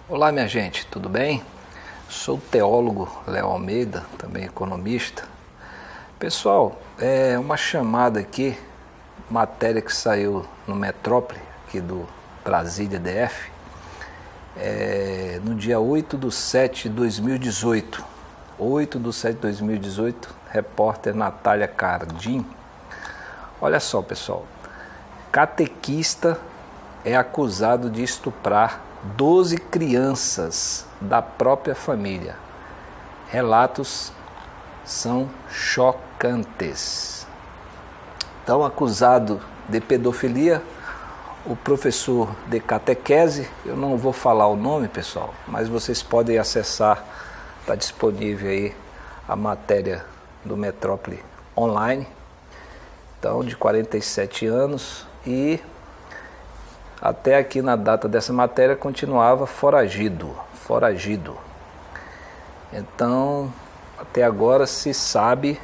Olá, minha gente, tudo bem? Sou o teólogo Léo Almeida, também economista. Pessoal, uma chamada aqui, matéria que saiu no Metrópole, aqui do Brasília DF, no dia 8/7/2018. 8/7/2018, repórter Natália Cardim. Olha só, pessoal, catequista é acusado de estuprar 12 crianças da própria família. Relatos são chocantes. Então, acusado de pedofilia, o professor de catequese, eu não vou falar o nome, pessoal, mas vocês podem acessar, está disponível aí a matéria do Metrópole online. Então, de 47 anos e até aqui na data dessa matéria continuava foragido. Então, até agora se sabe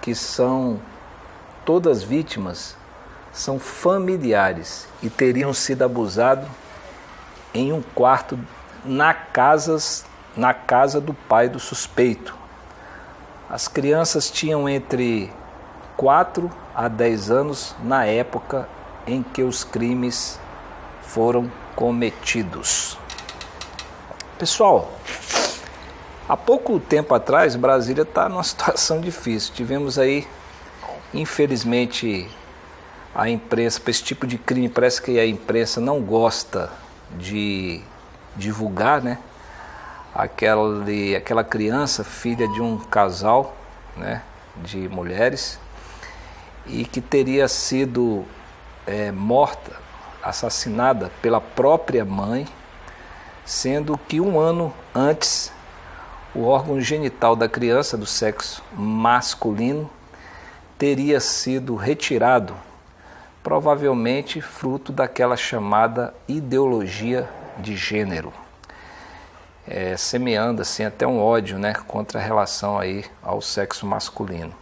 que todas vítimas são familiares e teriam sido abusados em um quarto na casa do pai do suspeito. As crianças tinham entre 4 a 10 anos na época em que os crimes foram cometidos. Pessoal, há pouco tempo atrás, Brasília está numa situação difícil. Tivemos aí, infelizmente, a imprensa, para esse tipo de crime, parece que a imprensa não gosta de divulgar, né? Aquela criança, filha de um casal, né, de mulheres, e que teria sido morta, assassinada pela própria mãe, sendo que um ano antes o órgão genital da criança do sexo masculino teria sido retirado, provavelmente fruto daquela chamada ideologia de gênero, semeando assim até um ódio, né, contra a relação aí ao sexo masculino.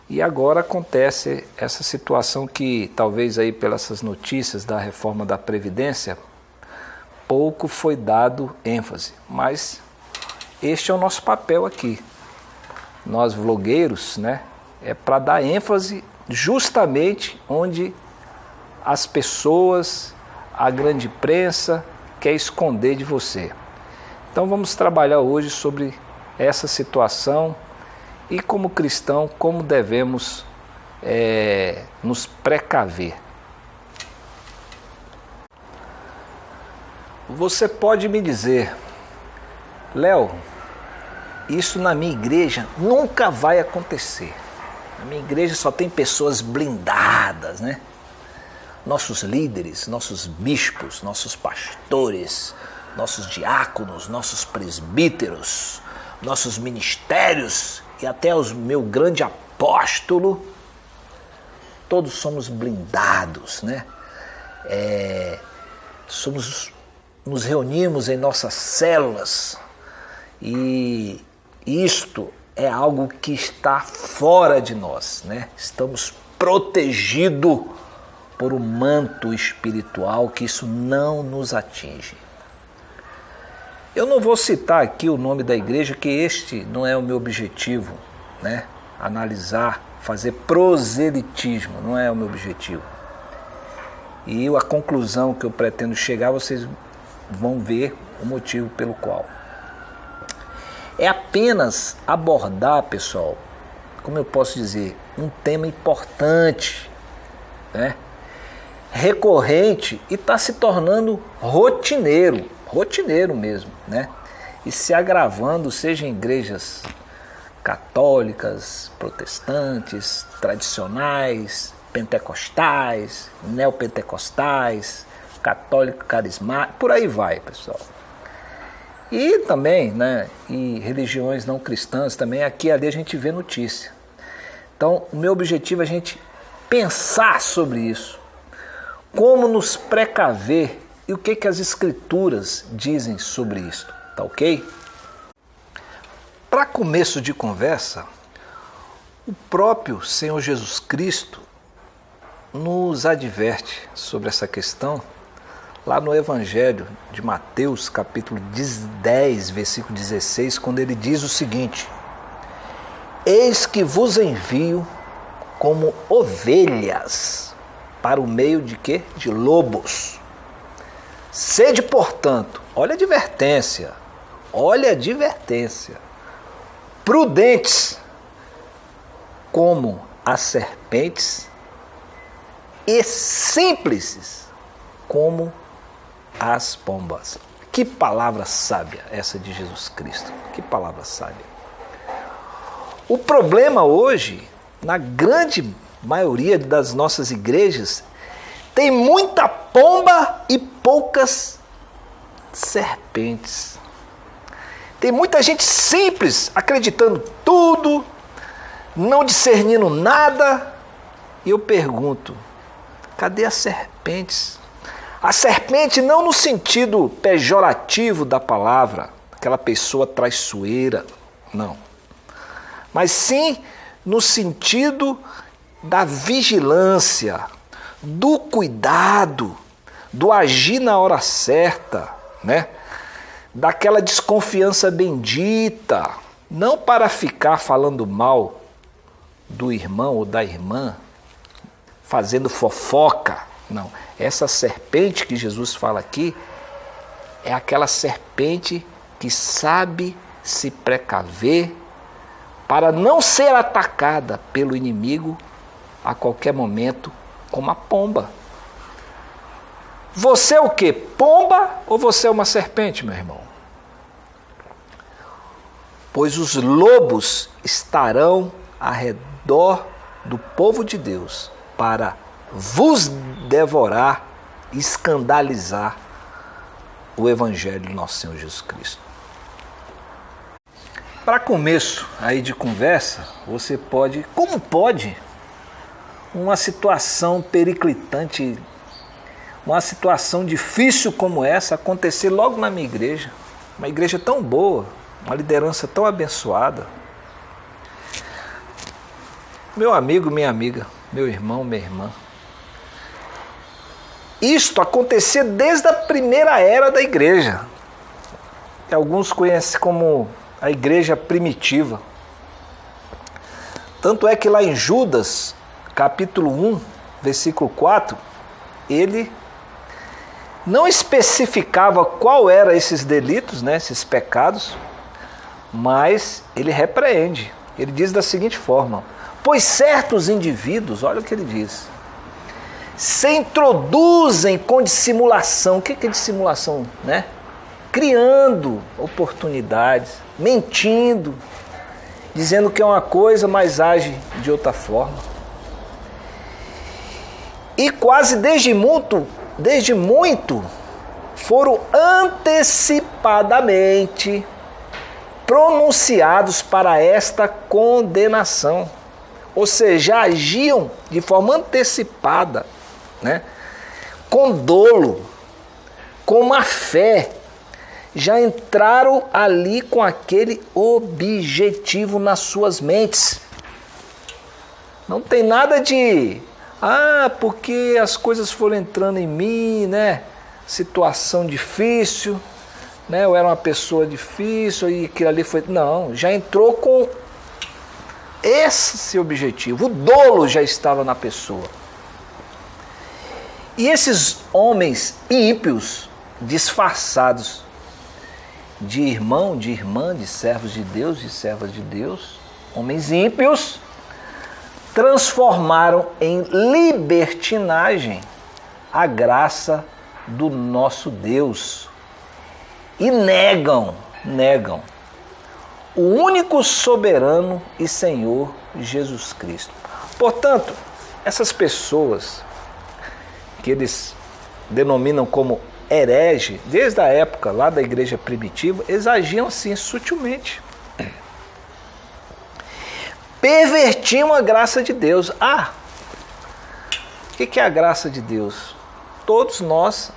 E agora acontece essa situação que talvez aí pelas notícias da reforma da Previdência pouco foi dado ênfase, mas este é o nosso papel aqui. Nós vlogueiros, né, é para dar ênfase justamente onde as pessoas, a grande imprensa quer esconder de você. Então vamos trabalhar hoje sobre essa situação e como cristão, como devemos nos precaver. Você pode me dizer, Léo, isso na minha igreja nunca vai acontecer. Na minha igreja só tem pessoas blindadas, né? Nossos líderes, nossos bispos, nossos pastores, nossos diáconos, nossos presbíteros, nossos ministérios e até o meu grande apóstolo, todos somos blindados, né? Nos reunimos em nossas células e isto é algo que está fora de nós, né? Estamos protegidos por um manto espiritual que isso não nos atinge. Eu não vou citar aqui o nome da igreja, que este não é o meu objetivo, né? Analisar, fazer proselitismo, não é o meu objetivo. E a conclusão que eu pretendo chegar, vocês vão ver o motivo pelo qual. É apenas abordar, pessoal, como eu posso dizer, um tema importante, né? Recorrente e está se tornando rotineiro mesmo, né? E se agravando, seja em igrejas católicas, protestantes, tradicionais, pentecostais, neopentecostais, católico carismático, por aí vai, pessoal. E também, né, em religiões não cristãs também, aqui e ali a gente vê notícia. Então, o meu objetivo é a gente pensar sobre isso. Como nos precaver e o que as escrituras dizem sobre isso, tá ok? Para começo de conversa, o próprio Senhor Jesus Cristo nos adverte sobre essa questão lá no Evangelho de Mateus, capítulo 10, versículo 16, quando ele diz o seguinte: eis que vos envio como ovelhas para o meio de quê? De lobos. Sede, portanto, olha a advertência, prudentes como as serpentes e simples como as pombas. Que palavra sábia essa de Jesus Cristo, que palavra sábia. O problema hoje, na grande maioria das nossas igrejas, tem muita pomba e poucas serpentes. Tem muita gente simples, acreditando tudo, não discernindo nada. E eu pergunto, cadê as serpentes? A serpente não no sentido pejorativo da palavra, aquela pessoa traiçoeira, não. Mas sim no sentido da vigilância, do cuidado, do agir na hora certa, né? Daquela desconfiança bendita, não para ficar falando mal do irmão ou da irmã, fazendo fofoca, não. Essa serpente que Jesus fala aqui é aquela serpente que sabe se precaver para não ser atacada pelo inimigo a qualquer momento, como a pomba. Você é o quê? Pomba ou você é uma serpente, meu irmão? Pois os lobos estarão ao redor do povo de Deus para vos devorar, escandalizar o Evangelho do nosso Senhor Jesus Cristo. Para começo aí de conversa, você pode, como pode, uma situação periclitante, uma situação difícil como essa acontecer logo na minha igreja, uma igreja tão boa, uma liderança tão abençoada. Meu amigo, minha amiga, meu irmão, minha irmã, isto acontecia desde a primeira era da igreja, que alguns conhecem como a igreja primitiva. Tanto é que lá em Judas, capítulo 1, versículo 4, ele não especificava qual eram esses delitos, né, esses pecados, mas ele repreende. Ele diz da seguinte forma: pois certos indivíduos, olha o que ele diz, se introduzem com dissimulação. O que é dissimulação, né? Criando oportunidades, mentindo, dizendo que é uma coisa, mas age de outra forma. E quase desde muito foram antecipadamente pronunciados para esta condenação. Ou seja, agiam de forma antecipada, né? Com dolo, com má fé, já entraram ali com aquele objetivo nas suas mentes. Não tem nada de, porque as coisas foram entrando em mim, né? Situação difícil, né? Eu era uma pessoa difícil e aquilo ali foi... Não, já entrou com esse objetivo. O dolo já estava na pessoa. E esses homens ímpios, disfarçados de irmão, de irmã, de servos de Deus, de servas de Deus, homens ímpios, transformaram em libertinagem a graça do nosso Deus e negam o único soberano e Senhor Jesus Cristo. Portanto, essas pessoas que eles denominam como herege, desde a época lá da igreja primitiva, eles agiam assim sutilmente. Pervertiam a graça de Deus. O que é a graça de Deus? Todos nós,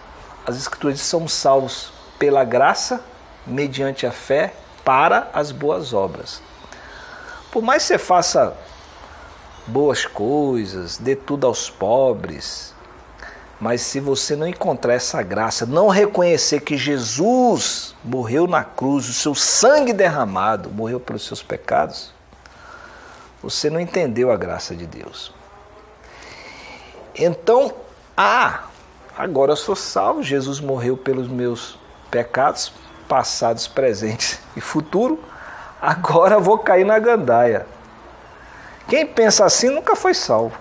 as Escrituras dizem, somos salvos pela graça, mediante a fé, para as boas obras. Por mais que você faça boas coisas, dê tudo aos pobres, Mas se você não encontrar essa graça, não reconhecer que Jesus morreu na cruz, o seu sangue derramado, morreu pelos seus pecados, você não entendeu a graça de Deus. Então, agora eu sou salvo, Jesus morreu pelos meus pecados, passados, presentes e futuro, agora eu vou cair na gandaia. Quem pensa assim nunca foi salvo,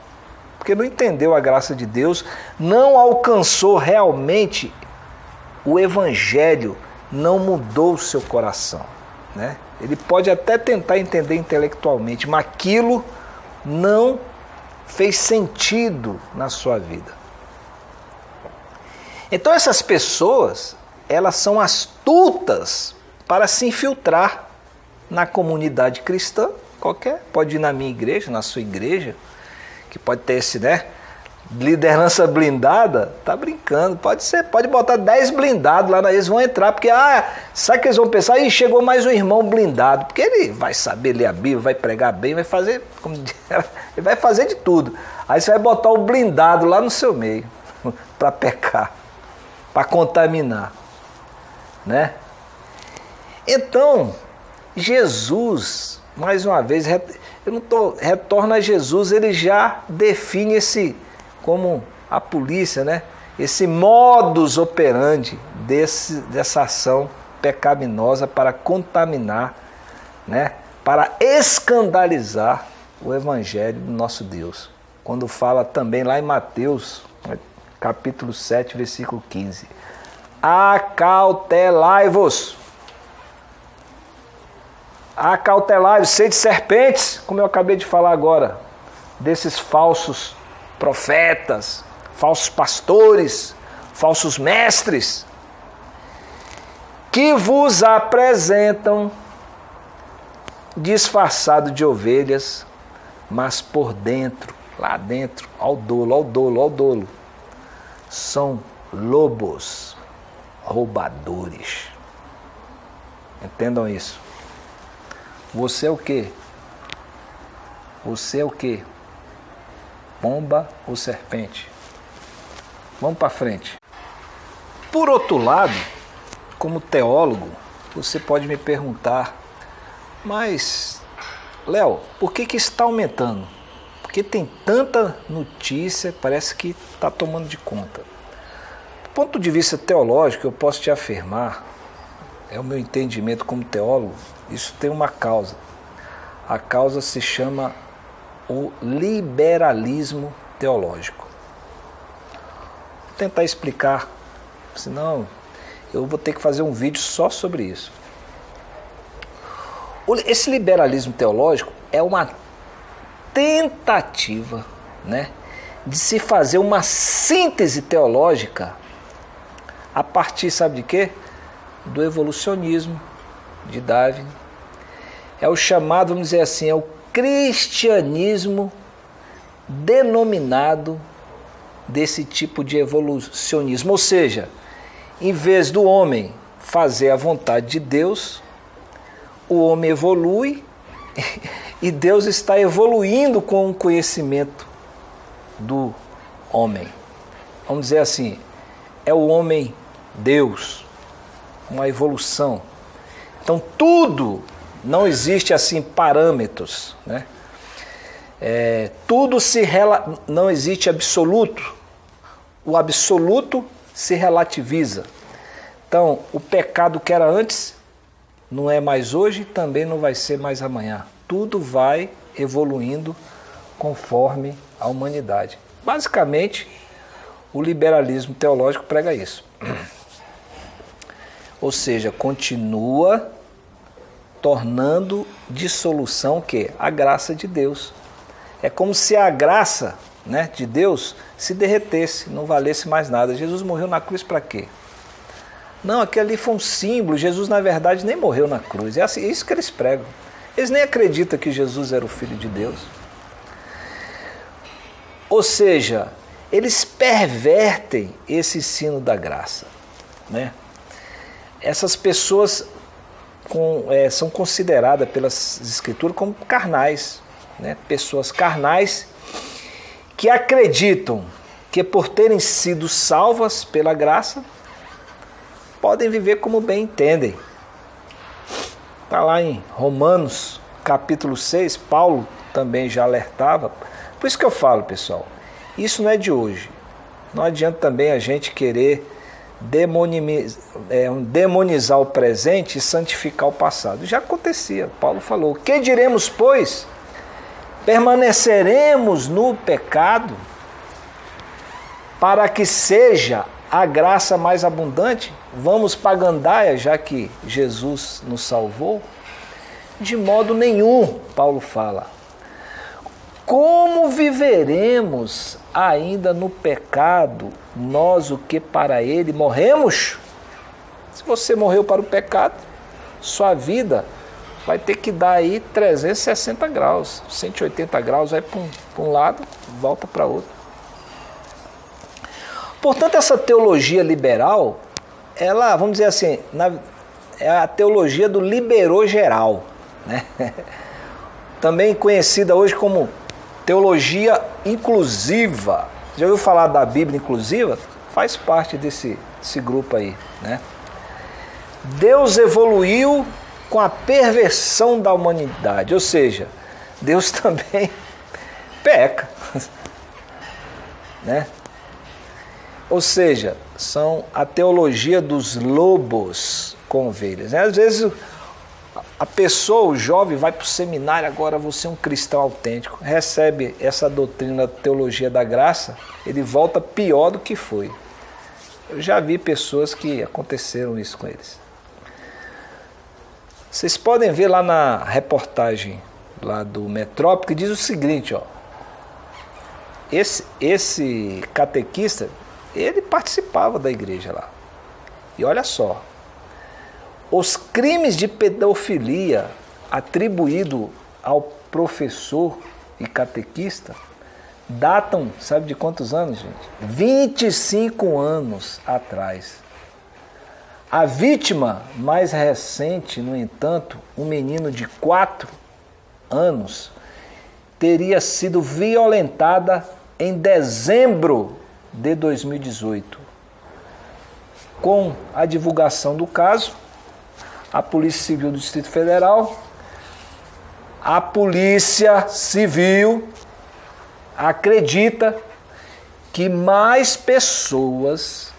porque não entendeu a graça de Deus, não alcançou realmente o Evangelho, não mudou o seu coração, né? Ele pode até tentar entender intelectualmente, mas aquilo não fez sentido na sua vida. Então essas pessoas, elas são astutas para se infiltrar na comunidade cristã, qualquer, pode ir na minha igreja, na sua igreja, que pode ter esse, né, liderança blindada, tá brincando, pode botar 10 blindados lá, eles vão entrar, porque, sabe que eles vão pensar, chegou mais um irmão blindado, porque ele vai saber ler a Bíblia, vai pregar bem, vai fazer, ele vai fazer de tudo, aí você vai botar o blindado lá no seu meio, para pecar, para contaminar, né? Então, Jesus, mais uma vez, retorna a Jesus, ele já define esse, como a polícia, né? Esse modus operandi dessa ação pecaminosa para contaminar, né? Para escandalizar o Evangelho do nosso Deus. Quando fala também lá em Mateus, capítulo 7, versículo 15. Acautelai-vos, sede serpentes, como eu acabei de falar agora, desses falsos profetas, falsos pastores, falsos mestres, que vos apresentam disfarçado de ovelhas, mas por dentro, lá dentro, ao dolo, são lobos roubadores. Entendam isso. Você é o quê? Você é o quê? Pomba ou serpente? Vamos para frente. Por outro lado, como teólogo, você pode me perguntar, mas, Léo, por que está aumentando? Porque tem tanta notícia, parece que está tomando de conta. Do ponto de vista teológico, eu posso te afirmar, é o meu entendimento como teólogo, isso tem uma causa. A causa se chama o liberalismo teológico. Vou tentar explicar, senão eu vou ter que fazer um vídeo só sobre isso. Esse liberalismo teológico é uma tentativa, né, de se fazer uma síntese teológica a partir, sabe de quê? Do evolucionismo de Darwin. É o chamado, vamos dizer assim, é o cristianismo denominado desse tipo de evolucionismo. Ou seja, em vez do homem fazer a vontade de Deus, o homem evolui e Deus está evoluindo com o conhecimento do homem. Vamos dizer assim, é o homem Deus, uma evolução. Então tudo, não existe assim parâmetros, né? Não existe absoluto. O absoluto se relativiza. Então, o pecado que era antes não é mais hoje, também não vai ser mais amanhã. Tudo vai evoluindo conforme a humanidade. Basicamente, o liberalismo teológico prega isso. Ou seja, continua tornando dissolução o quê? A graça de Deus. É como se a graça, né, de Deus se derretesse, não valesse mais nada. Jesus morreu na cruz para quê? Não, aquilo ali foi um símbolo. Jesus, na verdade, nem morreu na cruz. É assim, isso que eles pregam. Eles nem acreditam que Jesus era o Filho de Deus. Ou seja, eles pervertem esse ensino da graça, né? Essas pessoas são consideradas pelas Escrituras como carnais, né? Pessoas carnais que acreditam que por terem sido salvas pela graça, podem viver como bem entendem. Está lá em Romanos capítulo 6, Paulo também já alertava. Por isso que eu falo, pessoal, isso não é de hoje. Não adianta também a gente querer demonizar o presente e santificar o passado. Já acontecia. Paulo falou: que diremos, pois? Permaneceremos no pecado para que seja a graça mais abundante? Vamos para a gandaia, já que Jesus nos salvou? De modo nenhum, Paulo fala. Como viveremos ainda no pecado, nós o que para ele morremos? Se você morreu para o pecado, sua vida vai ter que dar aí 360 graus, 180 graus, vai para um lado, volta para outro. Portanto, essa teologia liberal, ela, vamos dizer assim, é a teologia do liberou geral, né? Também conhecida hoje como teologia inclusiva. Já ouviu falar da Bíblia inclusiva? Faz parte desse grupo aí, né? Deus evoluiu com a perversão da humanidade, ou seja, Deus também peca, né? Ou seja, são a teologia dos lobos com ovelhas, né? Às vezes a pessoa, o jovem, vai para o seminário, agora você é um cristão autêntico, recebe essa doutrina da teologia da graça, ele volta pior do que foi. Eu já vi pessoas que aconteceram isso com eles. Vocês podem ver lá na reportagem lá do Metrópole, que diz o seguinte, ó. Esse catequista, ele participava da igreja lá. E olha só, os crimes de pedofilia atribuídos ao professor e catequista datam, sabe de quantos anos, gente? 25 anos atrás. A vítima mais recente, no entanto, um menino de 4 anos, teria sido violentada em dezembro de 2018. Com a divulgação do caso, a Polícia Civil do Distrito Federal, a Polícia Civil acredita que mais pessoas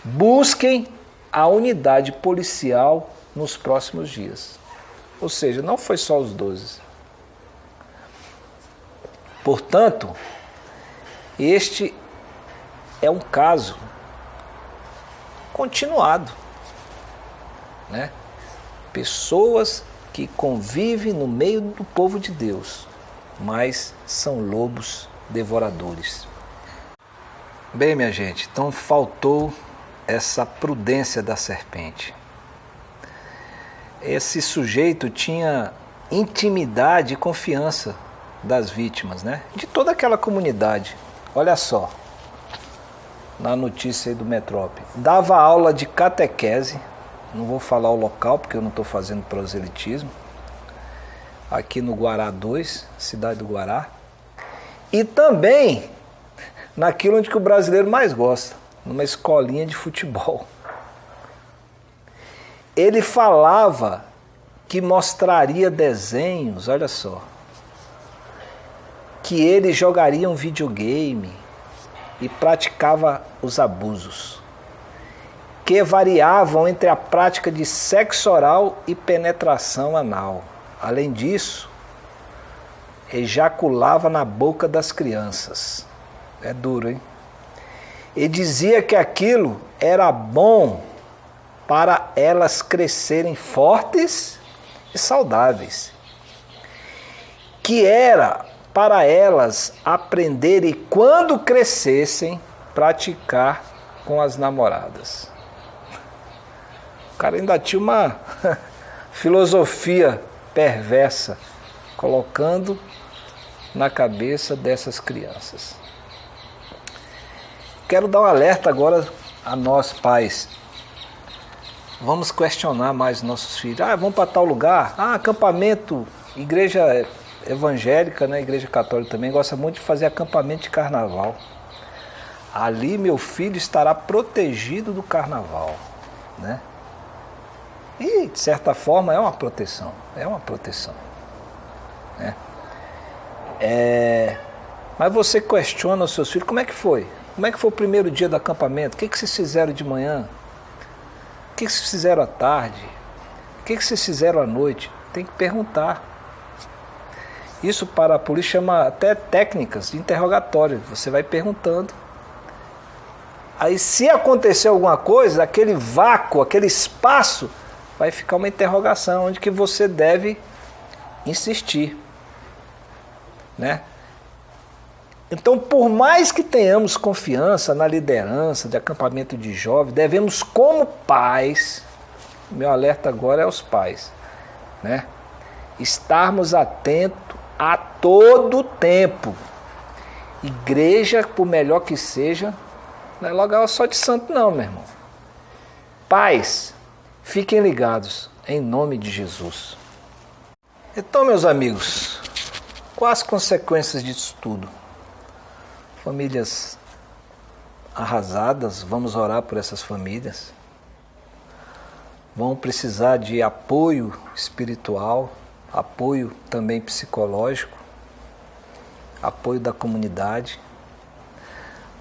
busquem a unidade policial nos próximos dias. Ou seja, não foi só os 12. Portanto, este é um caso continuado, né? Pessoas que convivem no meio do povo de Deus, mas são lobos devoradores. Bem, minha gente, então faltou essa prudência da serpente. Esse sujeito tinha intimidade e confiança das vítimas, né? De toda aquela comunidade. Olha só, na notícia aí do Metrópole. Dava aula de catequese, não vou falar o local porque eu não estou fazendo proselitismo, aqui no Guará 2, cidade do Guará, e também naquilo onde que o brasileiro mais gosta, numa escolinha de futebol. Ele falava que mostraria desenhos, olha só, que ele jogaria um videogame e praticava os abusos, que variavam entre a prática de sexo oral e penetração anal. Além disso, ejaculava na boca das crianças. É duro, hein? E dizia que aquilo era bom para elas crescerem fortes e saudáveis. Que era para elas aprenderem, quando crescessem, praticar com as namoradas. O cara ainda tinha uma filosofia perversa, colocando na cabeça dessas crianças. Quero dar um alerta agora a nós, pais. Vamos questionar mais nossos filhos. Vamos para tal lugar. Acampamento, igreja evangélica, né? Igreja católica também gosta muito de fazer acampamento de carnaval. ali meu filho estará protegido do carnaval, né? E, de certa forma, é uma proteção, né? Mas você questiona os seus filhos, como é que foi? Como é que foi o primeiro dia do acampamento? O que vocês fizeram de manhã? O que vocês fizeram à tarde? O que vocês fizeram à noite? Tem que perguntar. Isso para a polícia chama até técnicas de interrogatório. Você vai perguntando. Aí se acontecer alguma coisa, aquele vácuo, aquele espaço, vai ficar uma interrogação onde que você deve insistir, né? Então, por mais que tenhamos confiança na liderança de acampamento de jovens, devemos, como pais, meu alerta agora é aos pais, né? Estarmos atentos a todo tempo. Igreja, por melhor que seja, não é lugar só de santo não, meu irmão. Pais, fiquem ligados, em nome de Jesus. Então, meus amigos, quais as consequências disso tudo? Famílias arrasadas, vamos orar por essas famílias. Vão precisar de apoio espiritual, apoio também psicológico, apoio da comunidade.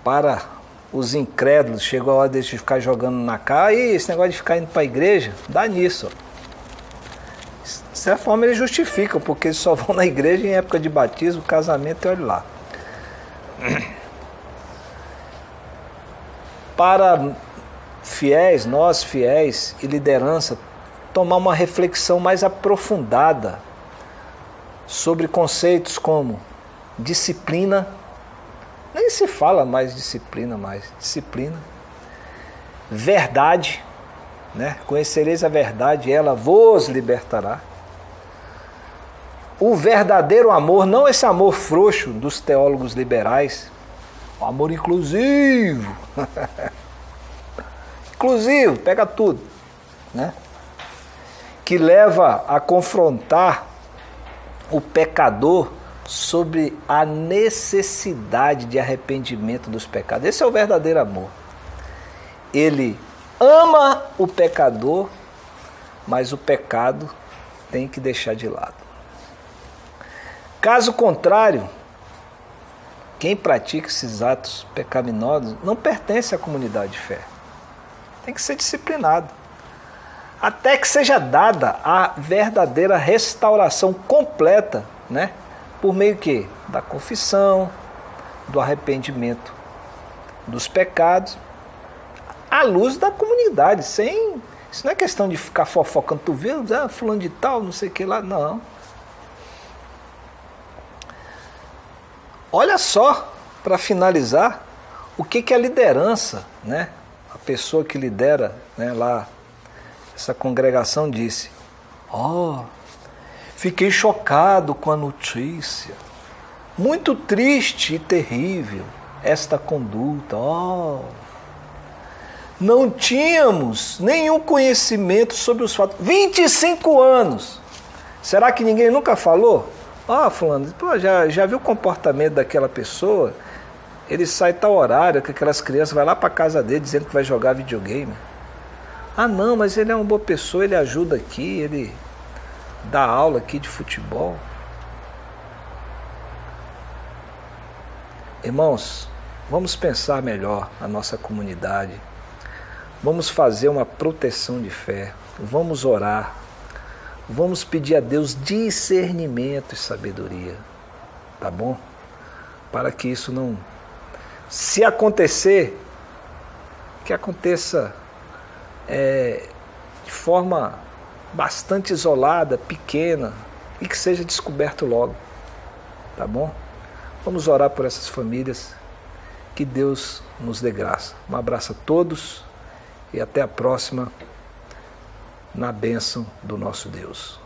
Para os incrédulos, chegou a hora de ficar jogando na cara, e esse negócio de ficar indo para a igreja, dá nisso. De certa forma eles justificam, porque eles só vão na igreja em época de batismo, casamento e olha lá. Para fiéis, nós fiéis e liderança, tomar uma reflexão mais aprofundada sobre conceitos como disciplina, nem se fala mais disciplina, verdade, né? Conhecereis a verdade, ela vos libertará. O verdadeiro amor, não esse amor frouxo dos teólogos liberais, o amor inclusivo, inclusivo, pega tudo, né? Que leva a confrontar o pecador sobre a necessidade de arrependimento dos pecados. Esse é o verdadeiro amor. Ele ama o pecador, mas o pecado tem que deixar de lado. Caso contrário, quem pratica esses atos pecaminosos não pertence à comunidade de fé. Tem que ser disciplinado. Até que seja dada a verdadeira restauração completa, né? Por meio que da confissão, do arrependimento dos pecados, à luz da comunidade, sem... Isso não é questão de ficar fofocando, tu viu, fulano de tal, não sei o que lá, não. Olha só, para finalizar, o que a liderança, né? A pessoa que lidera, né, lá, essa congregação disse: fiquei chocado com a notícia, muito triste e terrível esta conduta. Não tínhamos nenhum conhecimento sobre os fatos. 25 anos! Será que ninguém nunca falou? Fulano, já viu o comportamento daquela pessoa? Ele sai tal horário que aquelas crianças vai lá para casa dele dizendo que vai jogar videogame. Não, mas ele é uma boa pessoa, ele ajuda aqui, ele dá aula aqui de futebol. Irmãos, vamos pensar melhor na nossa comunidade. Vamos fazer uma proteção de fé. Vamos orar. Vamos pedir a Deus discernimento e sabedoria. Tá bom? Para que isso não... Se acontecer, que aconteça de forma bastante isolada, pequena, e que seja descoberto logo. Tá bom? Vamos orar por essas famílias. Que Deus nos dê graça. Um abraço a todos e até a próxima, na bênção do nosso Deus.